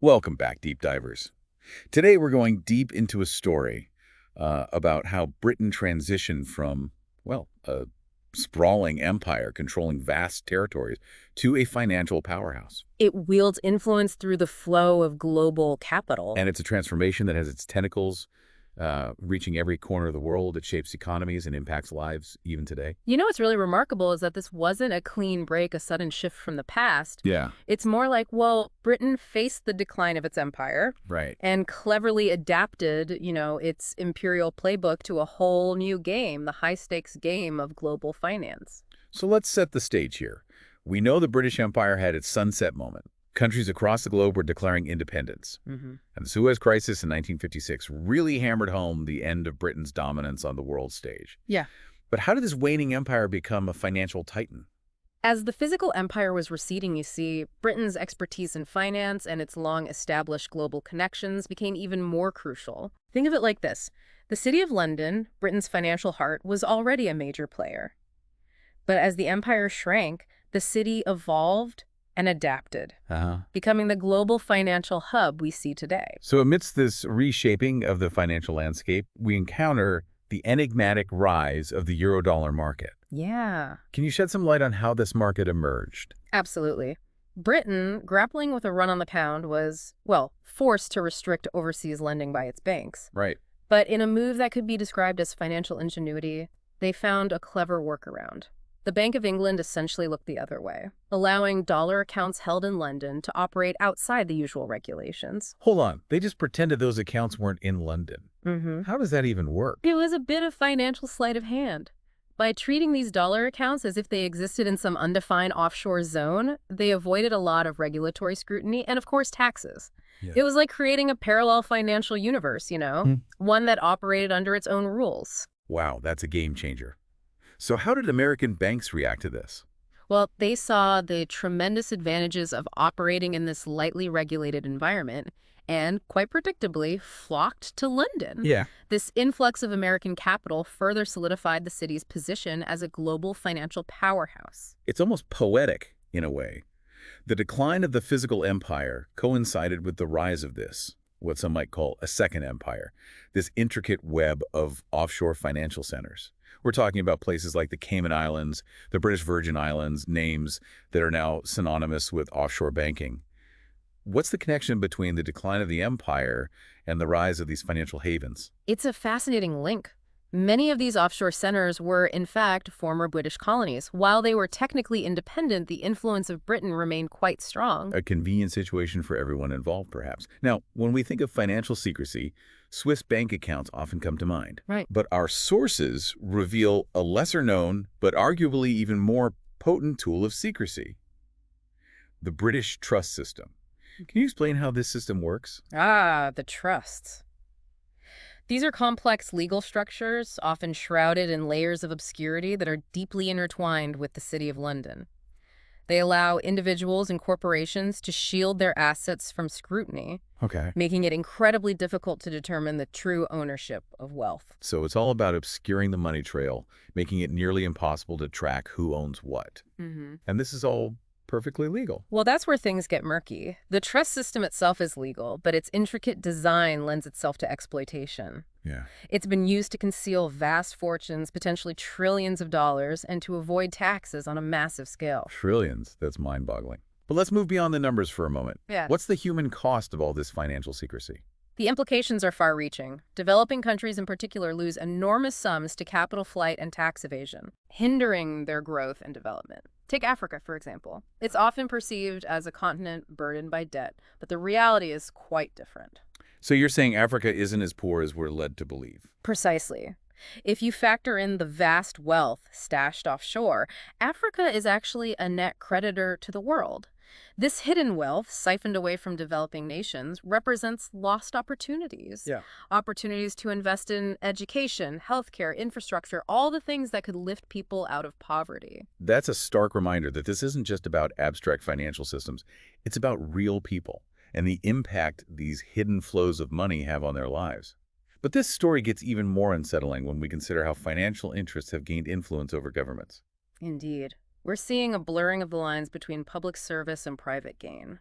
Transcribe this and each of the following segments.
Welcome back, deep divers. Today we're going deep into a story about how Britain transitioned from, well, a sprawling empire controlling vast territories to a financial powerhouse. It wields influence through the flow of global capital. And it's a transformation that has its tentacles reaching every corner of the world. It shapes economies and impacts lives even today. You know what's really remarkable is that this wasn't a clean break, a sudden shift from the past. Yeah, It's more like, well, Britain faced the decline of its empire right. and cleverly adapted, its imperial playbook to a whole new game, the high-stakes game of global finance. So let's set the stage here. We know the British Empire had its sunset moment. Countries across the globe were declaring independence. Hmm. And the Suez Crisis in 1956 really hammered home the end of Britain's dominance on the world stage. Yeah. But how did this waning empire become a financial titan? As the physical empire was receding, you see, Britain's expertise in finance and its long-established global connections became even more crucial. Think of it like this. The City of London, Britain's financial heart, was already a major player. But as the empire shrank, the city evolved and adapted, becoming the global financial hub we see today. So amidst this reshaping of the financial landscape, we encounter the enigmatic rise of the eurodollar market. Yeah, Can you shed some light on how this market emerged? absolutely. Britain, grappling with a run on the pound, was, well, forced to restrict overseas lending by its banks. Right. But in a move that could be described as financial ingenuity, they found a clever workaround. The Bank of England essentially looked the other way, allowing dollar accounts held in London to operate outside the usual regulations. Hold on. They just pretended those accounts weren't in London. Mm-hmm. How does that even work? It was a bit of financial sleight of hand. By treating these dollar accounts as if they existed in some undefined offshore zone, they avoided a lot of regulatory scrutiny and, of course, taxes. Yeah. It was like creating a parallel financial universe, one that operated under its own rules. Wow, that's a game changer. So how did American banks react to this? Well, they saw the tremendous advantages of operating in this lightly regulated environment and, quite predictably, flocked to London. Yeah. This influx of American capital further solidified the city's position as a global financial powerhouse. It's almost poetic, in a way. The decline of the physical empire coincided with the rise of this, what some might call a second empire, this intricate web of offshore financial centers. We're talking about places like the Cayman Islands, the British Virgin Islands, names that are now synonymous with offshore banking. What's the connection between the decline of the empire and the rise of these financial havens? It's a fascinating link. Many of these offshore centers were, in fact, former British colonies. While they were technically independent, the influence of Britain remained quite strong. A convenient situation for everyone involved, perhaps. Now, when we think of financial secrecy, Swiss bank accounts often come to mind. Right. But our sources reveal a lesser-known, but arguably even more potent tool of secrecy: the British trust system. Can you explain how this system works? Ah, the trusts. These are complex legal structures, often shrouded in layers of obscurity that are deeply intertwined with the City of London. They allow individuals and corporations to shield their assets from scrutiny, Okay. making it incredibly difficult to determine the true ownership of wealth. So it's all about obscuring the money trail, making it nearly impossible to track who owns what. And this is all perfectly legal. Well, that's where things get murky. The trust system itself is legal, but its intricate design lends itself to exploitation. Yeah. It's been used to conceal vast fortunes, potentially trillions of dollars, and to avoid taxes on a massive scale. Trillions. That's mind-boggling. But let's move beyond the numbers for a moment. Yeah. What's the human cost of all this financial secrecy? The implications are far-reaching. Developing countries in particular lose enormous sums to capital flight and tax evasion, hindering their growth and development. Take Africa, for example. It's often perceived as a continent burdened by debt, but the reality is quite different. So you're saying Africa isn't as poor as we're led to believe? Precisely. If you factor in the vast wealth stashed offshore, Africa is actually a net creditor to the world. This hidden wealth, siphoned away from developing nations, represents lost opportunities. Yeah. Opportunities to invest in education, healthcare, infrastructure, all the things that could lift people out of poverty. That's a stark reminder that this isn't just about abstract financial systems. It's about real people and the impact these hidden flows of money have on their lives. But this story gets even more unsettling when we consider how financial interests have gained influence over governments. Indeed. We're seeing a blurring of the lines between public service and private gain.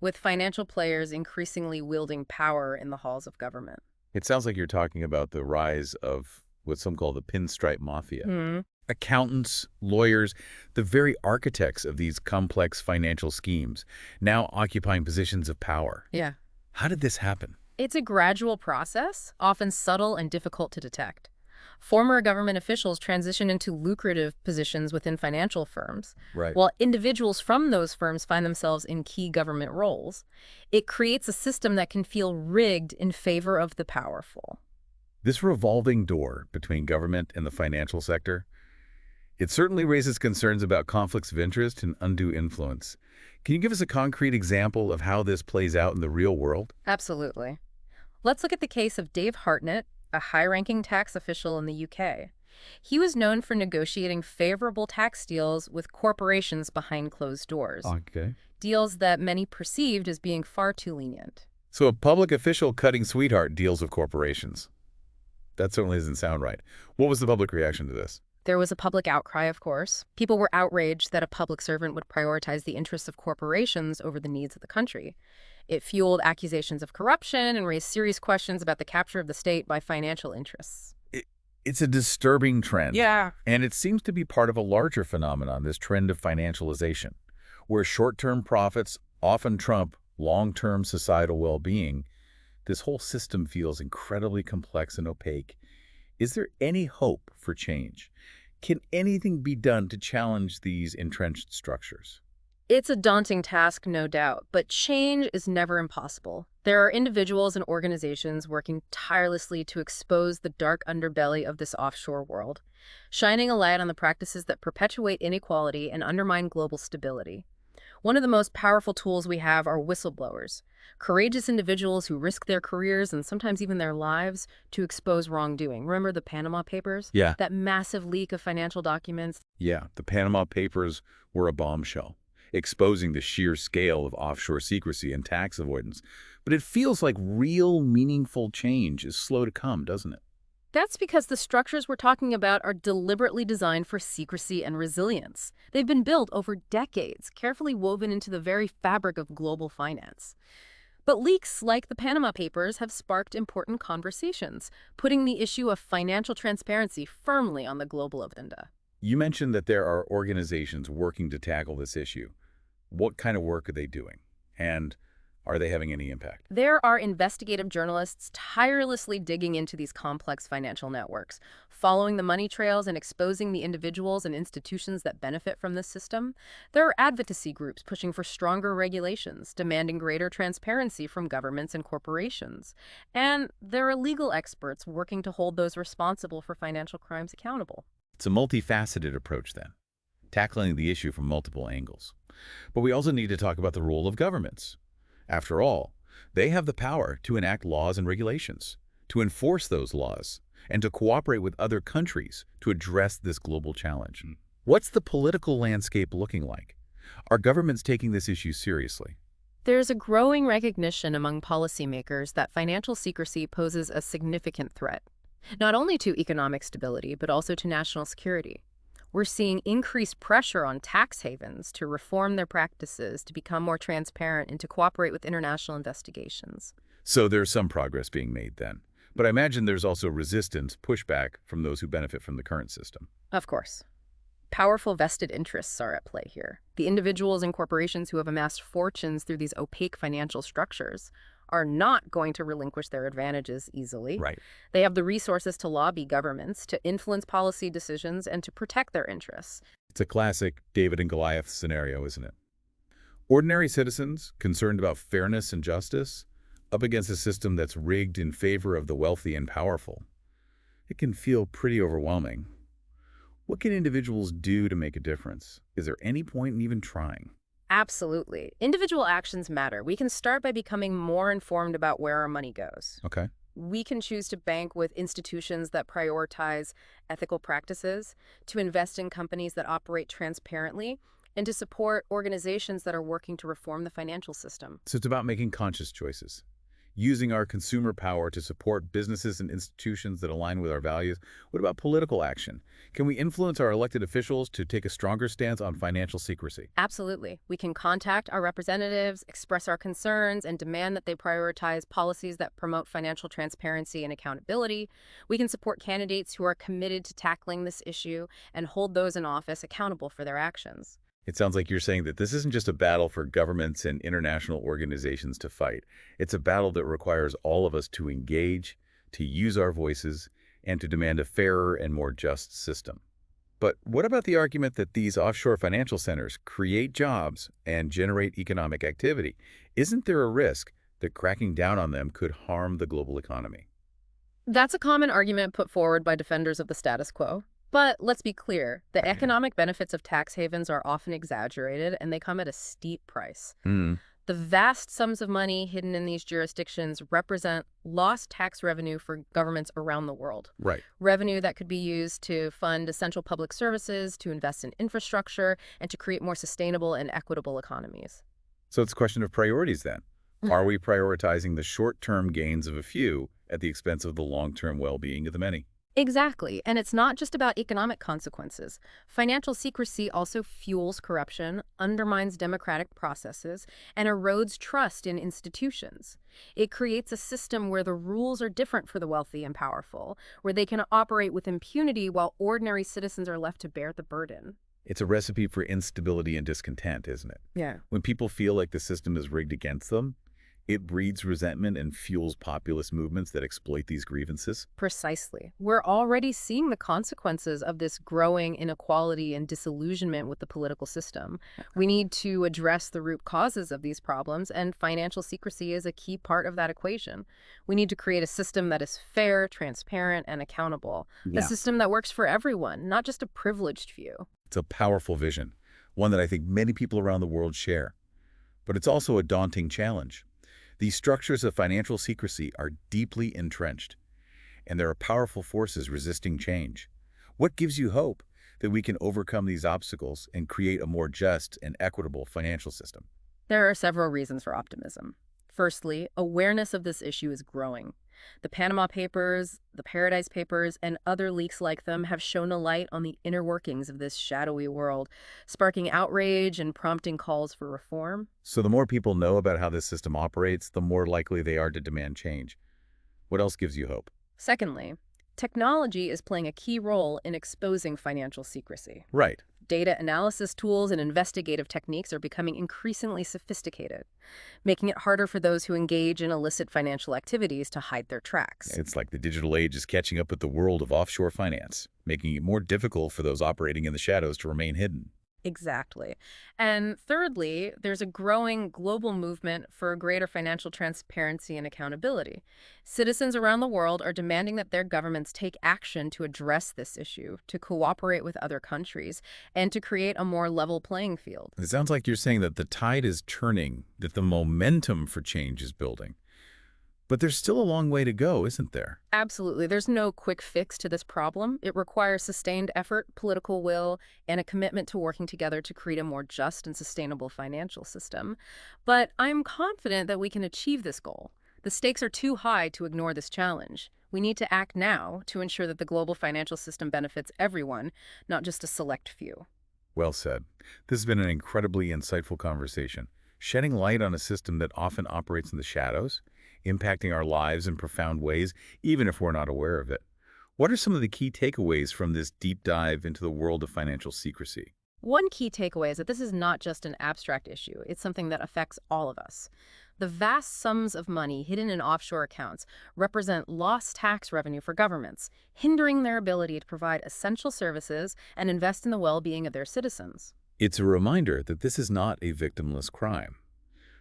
with financial players increasingly wielding power in the halls of government. It sounds like you're talking about the rise of what some call the pinstripe mafia. Hmm. Accountants, lawyers, the very architects of these complex financial schemes, now occupying positions of power. Yeah. How did this happen? It's a gradual process, often subtle and difficult to detect. Former government officials transition into lucrative positions within financial firms, Right. while individuals from those firms find themselves in key government roles. It creates a system that can feel rigged in favor of the powerful. This revolving door between government and the financial sector, it certainly raises concerns about conflicts of interest and undue influence. Can you give us a concrete example of how this plays out in the real world? Absolutely. Let's look at the case of Dave Hartnett, a high-ranking tax official in the UK. He was known for negotiating favorable tax deals with corporations behind closed doors, Okay. deals that many perceived as being far too lenient. So a public official cutting sweetheart deals with corporations. That certainly doesn't sound right. What was the public reaction to this? There was a public outcry, of course. People were outraged that a public servant would prioritize the interests of corporations over the needs of the country. It fueled accusations of corruption and raised serious questions about the capture of the state by financial interests. It, it's a disturbing trend. Yeah. And it seems to be part of a larger phenomenon, this trend of financialization, where short-term profits often trump long-term societal well-being. This whole system feels incredibly complex and opaque. Is there any hope for change? Can anything be done to challenge these entrenched structures? It's a daunting task, no doubt, but change is never impossible. There are individuals and organizations working tirelessly to expose the dark underbelly of this offshore world, shining a light on the practices that perpetuate inequality and undermine global stability. One of the most powerful tools we have are whistleblowers, courageous individuals who risk their careers and sometimes even their lives to expose wrongdoing. Remember the Panama Papers? Yeah. That massive leak of financial documents? Yeah, the Panama Papers were a bombshell, exposing the sheer scale of offshore secrecy and tax avoidance. But it feels like real, meaningful change is slow to come, doesn't it? That's because the structures we're talking about are deliberately designed for secrecy and resilience. They've been built over decades, carefully woven into the very fabric of global finance. But leaks like the Panama Papers have sparked important conversations, putting the issue of financial transparency firmly on the global agenda. You mentioned that there are organizations working to tackle this issue. What kind of work are they doing? And are they having any impact? There are investigative journalists tirelessly digging into these complex financial networks, following the money trails and exposing the individuals and institutions that benefit from this system. There are advocacy groups pushing for stronger regulations, demanding greater transparency from governments and corporations. And there are legal experts working to hold those responsible for financial crimes accountable. It's a multifaceted approach then, tackling the issue from multiple angles. But we also need to talk about the role of governments. After all, they have the power to enact laws and regulations, to enforce those laws, and to cooperate with other countries to address this global challenge. What's the political landscape looking like? Are governments taking this issue seriously? There's a growing recognition among policymakers that financial secrecy poses a significant threat, not only to economic stability, but also to national security. We're seeing increased pressure on tax havens to reform their practices, to become more transparent, and to cooperate with international investigations. So there's some progress being made then. But I imagine there's also resistance, pushback from those who benefit from the current system. Of course. Powerful vested interests are at play here. The individuals and corporations who have amassed fortunes through these opaque financial structures are not going to relinquish their advantages easily. Right. They have the resources to lobby governments, to influence policy decisions, and to protect their interests. It's a classic David and Goliath scenario, isn't it? Ordinary citizens, concerned about fairness and justice, up against a system that's rigged in favor of the wealthy and powerful. It can feel pretty overwhelming. What can individuals do to make a difference? Is there any point in even trying? Absolutely. Individual actions matter. We can start by becoming more informed about where our money goes. Okay. We can choose to bank with institutions that prioritize ethical practices, to invest in companies that operate transparently, and to support organizations that are working to reform the financial system. So it's about making conscious choices. using our consumer power to support businesses and institutions that align with our values? What about political action? Can we influence our elected officials to take a stronger stance on financial secrecy? Absolutely. We can contact our representatives, express our concerns, and demand that they prioritize policies that promote financial transparency and accountability. We can support candidates who are committed to tackling this issue and hold those in office accountable for their actions. It sounds like you're saying that this isn't just a battle for governments and international organizations to fight. It's a battle that requires all of us to engage, to use our voices, and to demand a fairer and more just system. But what about the argument that these offshore financial centers create jobs and generate economic activity? Isn't there a risk that cracking down on them could harm the global economy? That's a common argument put forward by defenders of the status quo. But let's be clear, the Right. economic benefits of tax havens are often exaggerated and they come at a steep price. Hmm. The vast sums of money hidden in these jurisdictions represent lost tax revenue for governments around the world. Right. Revenue that could be used to fund essential public services, to invest in infrastructure, and to create more sustainable and equitable economies. So it's a question of priorities then. Are we prioritizing the short-term gains of a few at the expense of the long-term well-being of the many? Exactly. And it's not just about economic consequences. Financial secrecy also fuels corruption, undermines democratic processes, and erodes trust in institutions. It creates a system where the rules are different for the wealthy and powerful, where they can operate with impunity while ordinary citizens are left to bear the burden. It's a recipe for instability and discontent, isn't it? Yeah. When people feel like the system is rigged against them, it breeds resentment and fuels populist movements that exploit these grievances. Precisely. We're already seeing the consequences of this growing inequality and disillusionment with the political system. We need to address the root causes of these problems, and financial secrecy is a key part of that equation. We need to create a system that is fair, transparent, and accountable. A Yeah. system that works for everyone, not just a privileged few. It's a powerful vision, one that I think many people around the world share. But it's also a daunting challenge. These structures of financial secrecy are deeply entrenched, and there are powerful forces resisting change. What gives you hope that we can overcome these obstacles and create a more just and equitable financial system? There are several reasons for optimism. Firstly, awareness of this issue is growing. The Panama Papers, the Paradise Papers, and other leaks like them have shone a light on the inner workings of this shadowy world, sparking outrage and prompting calls for reform. So the more people know about how this system operates, the more likely they are to demand change. What else gives you hope? Secondly, technology is playing a key role in exposing financial secrecy. Right. Data analysis tools and investigative techniques are becoming increasingly sophisticated, making it harder for those who engage in illicit financial activities to hide their tracks. It's like the digital age is catching up with the world of offshore finance, making it more difficult for those operating in the shadows to remain hidden. Exactly. And thirdly, there's a growing global movement for greater financial transparency and accountability. Citizens around the world are demanding that their governments take action to address this issue, to cooperate with other countries, and to create a more level playing field. It sounds like you're saying that the tide is turning, that the momentum for change is building. But there's still a long way to go, isn't there? Absolutely. There's no quick fix to this problem. It requires sustained effort, political will, and a commitment to working together to create a more just and sustainable financial system. But I'm confident that we can achieve this goal. The stakes are too high to ignore this challenge. We need to act now to ensure that the global financial system benefits everyone, not just a select few. Well said. This has been an incredibly insightful conversation, shedding light on a system that often operates in the shadows, impacting our lives in profound ways, even if we're not aware of it. What are some of the key takeaways from this deep dive into the world of financial secrecy? One key takeaway is that this is not just an abstract issue. It's something that affects all of us. The vast sums of money hidden in offshore accounts represent lost tax revenue for governments, hindering their ability to provide essential services and invest in the well-being of their citizens. It's a reminder that this is not a victimless crime.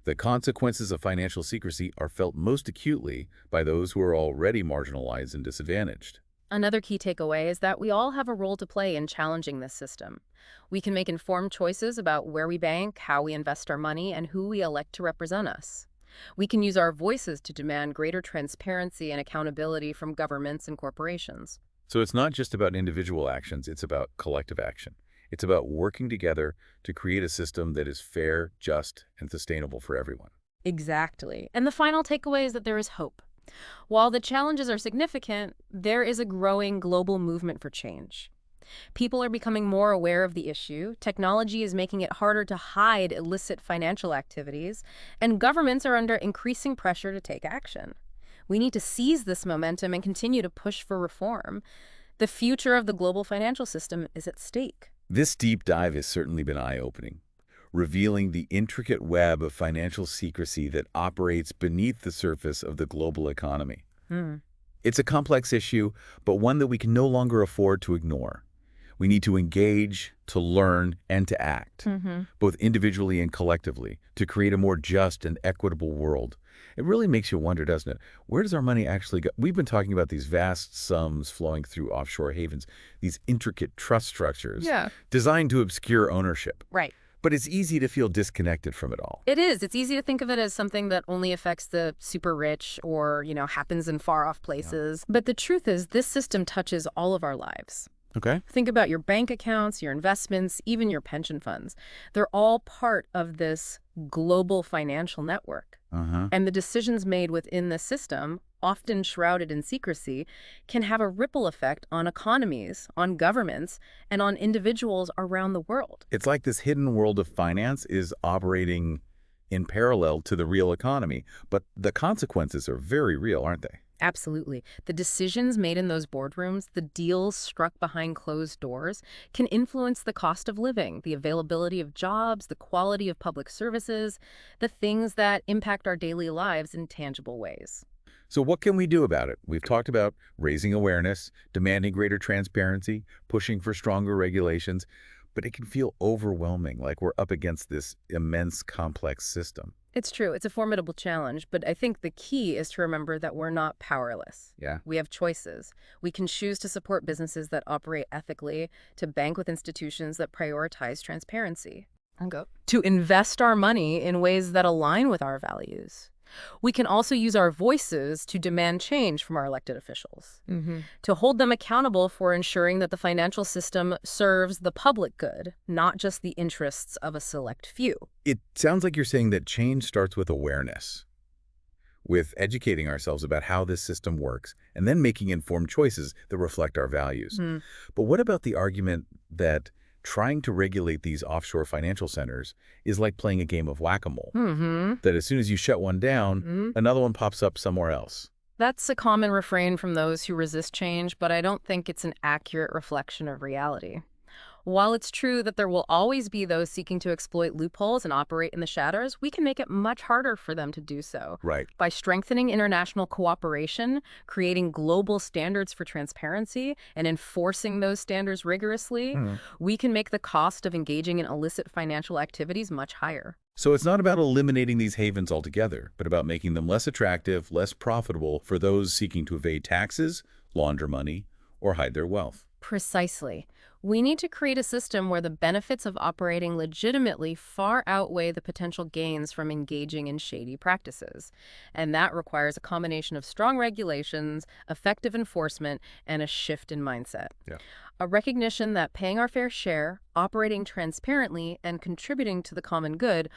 The consequences of financial secrecy are felt most acutely by those who are already marginalized and disadvantaged. Another key takeaway is that we all have a role to play in challenging this system. We can make informed choices about where we bank, how we invest our money, and who we elect to represent us. We can use our voices to demand greater transparency and accountability from governments and corporations. So it's not just about individual actions, it's about collective action. It's about working together to create a system that is fair, just, and sustainable for everyone. Exactly. And the final takeaway is that there is hope. While the challenges are significant, there is a growing global movement for change. People are becoming more aware of the issue, technology is making it harder to hide illicit financial activities, and governments are under increasing pressure to take action. We need to seize this momentum and continue to push for reform. The future of the global financial system is at stake. This deep dive has certainly been eye-opening, revealing the intricate web of financial secrecy that operates beneath the surface of the global economy. Hmm. It's a complex issue, but one that we can no longer afford to ignore. We need to engage, to learn, and to act, both individually and collectively, to create a more just and equitable world. It really makes you wonder, doesn't it? Where does our money actually go? We've been talking about these vast sums flowing through offshore havens, these intricate trust structures Yeah. designed to obscure ownership. Right. But it's easy to feel disconnected from it all. It is. It's easy to think of it as something that only affects the super rich or, happens in far off places. But the truth is, this system touches all of our lives. Okay. Think about your bank accounts, your investments, even your pension funds. They're all part of this global financial network. And the decisions made within the system, often shrouded in secrecy, can have a ripple effect on economies, on governments, and on individuals around the world. It's like this hidden world of finance is operating in parallel to the real economy, but the consequences are very real, aren't they? Absolutely. The decisions made in those boardrooms, the deals struck behind closed doors, can influence the cost of living, the availability of jobs, the quality of public services, the things that impact our daily lives in tangible ways. So what can we do about it? We've talked about raising awareness, demanding greater transparency, pushing for stronger regulations, but it can feel overwhelming, like we're up against this immense, complex system. It's true. It's a formidable challenge, but I think the key is to remember that we're not powerless. Yeah. We have choices. We can choose to support businesses that operate ethically, to bank with institutions that prioritize transparency, to invest our money in ways that align with our values. We can also use our voices to demand change from our elected officials, to hold them accountable for ensuring that the financial system serves the public good, not just the interests of a select few. It sounds like you're saying that change starts with awareness, with educating ourselves about how this system works, and then making informed choices that reflect our values. But what about the argument that trying to regulate these offshore financial centers is like playing a game of whack-a-mole? That as soon as you shut one down, another one pops up somewhere else. That's a common refrain from those who resist change, but I don't think it's an accurate reflection of reality. While it's true that there will always be those seeking to exploit loopholes and operate in the shadows, we can make it much harder for them to do so. Right. By strengthening international cooperation, creating global standards for transparency, and enforcing those standards rigorously, we can make the cost of engaging in illicit financial activities much higher. So it's not about eliminating these havens altogether, but about making them less attractive, less profitable for those seeking to evade taxes, launder money, or hide their wealth. Precisely. We need to create a system where the benefits of operating legitimately far outweigh the potential gains from engaging in shady practices. And that requires a combination of strong regulations, effective enforcement, and a shift in mindset. Yeah. A recognition that paying our fair share, operating transparently, and contributing to the common good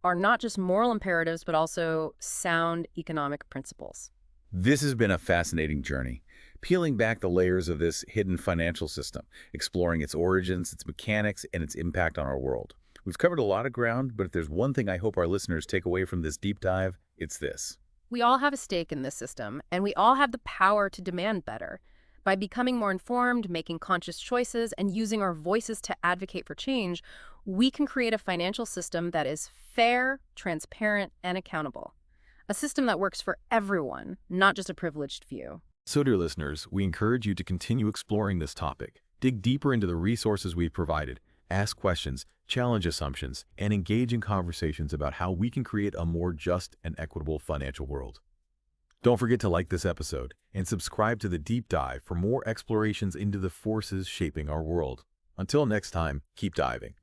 are not just moral imperatives, but also sound economic principles. This has been a fascinating journey, peeling back the layers of this hidden financial system, exploring its origins, its mechanics, and its impact on our world. We've covered a lot of ground, but if there's one thing I hope our listeners take away from this deep dive, it's this. We all have a stake in this system, and we all have the power to demand better. By becoming more informed, making conscious choices, and using our voices to advocate for change, we can create a financial system that is fair, transparent, and accountable. A system that works for everyone, not just a privileged few. So, dear listeners, we encourage you to continue exploring this topic. Dig deeper into the resources we've provided, ask questions, challenge assumptions, and engage in conversations about how we can create a more just and equitable financial world. Don't forget to like this episode and subscribe to The Deep Dive for more explorations into the forces shaping our world. Until next time, keep diving.